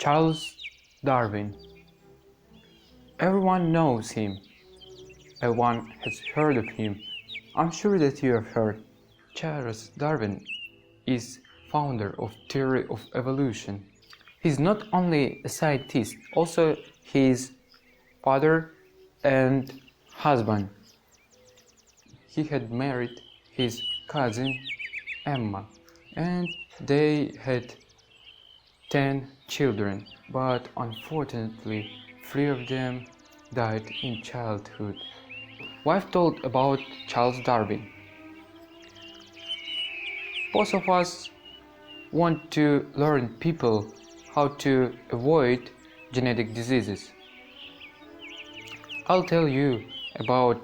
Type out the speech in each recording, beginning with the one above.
Charles Darwin. Everyone knows him. Everyone has heard of him. I'm sure that you have heard. Charles Darwin is founder of theory of evolution. He's not only a scientist, also he is father and husband. He had married his cousin Emma, and they had 10 children, but unfortunately 3 of them died in childhood. Wife told about Charles Darwin. Most of us want to learn people how to avoid genetic diseases. I'll tell you about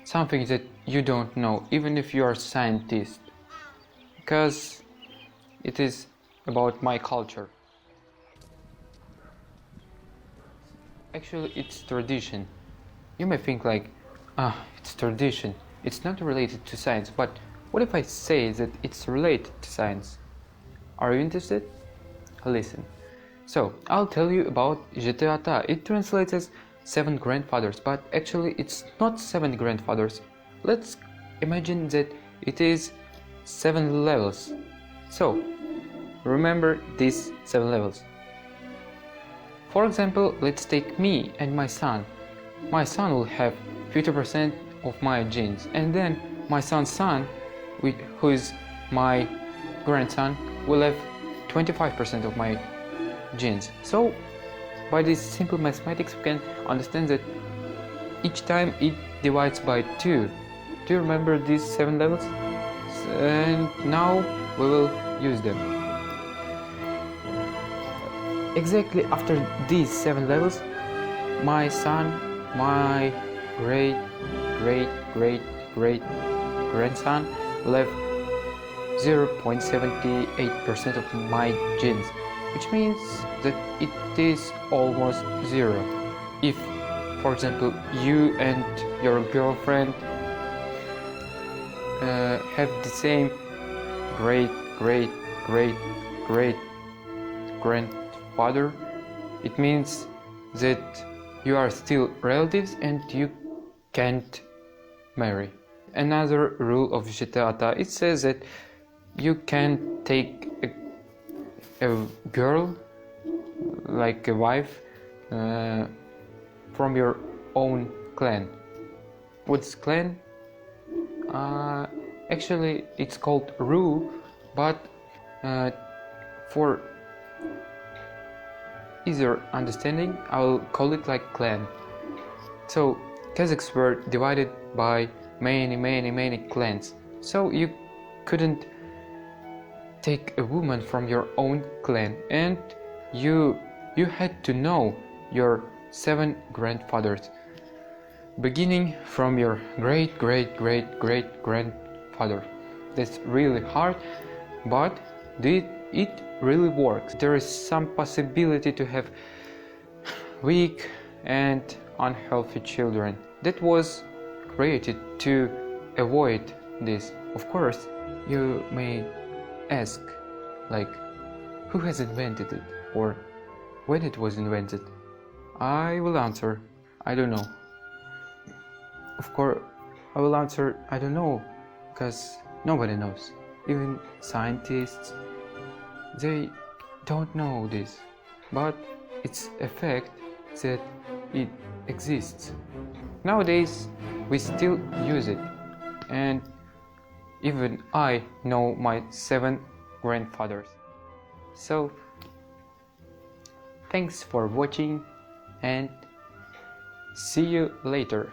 something that you don't know, even if you are a scientist, because it is about my culture. Actually, it's tradition. You may think like, it's tradition, it's not related to science, but what if I say that it's related to science? Are you interested? Listen. So, I'll tell you about Jete Ata. It translates as 7 grandfathers, but actually it's not 7 grandfathers. Let's imagine that it is 7 levels. So, remember these 7 levels. For example, let's take me and my son. My son will have 50% of my genes, and then my son's son, who is my grandson, will have 25% of my genes. So, by this simple mathematics, we can understand that each time it divides by 2. Do you remember these 7 levels? And now we will use them. Exactly after these 7 levels, my son, my great grandson will have 0.78% of my genes, which means that it is almost 0. If, for example, you and your girlfriend have the same great grandfather, it means that you are still relatives and you can't marry. Another rule of Jete Ata, it says that you can take a girl, like a wife, from your own clan. What's clan? Actually, it's called Ru, but for easier understanding, I'll call it like clan. So, Kazakhs were divided by many clans. So you couldn't take a woman from your own clan, and you had to know your 7 grandfathers, beginning from your great grandfather. That's really hard, but it really works. There is some possibility to have weak and unhealthy children. That was created to avoid this. Of course, you may ask, like, who has invented it, or when it was invented? I will answer, I don't know. Of course, I will answer, I don't know, because nobody knows. Even scientists, they don't know this, but it's a fact that it exists. Nowadays, we still use it, and even I know my 7 grandfathers. So, thanks for watching, and see you later.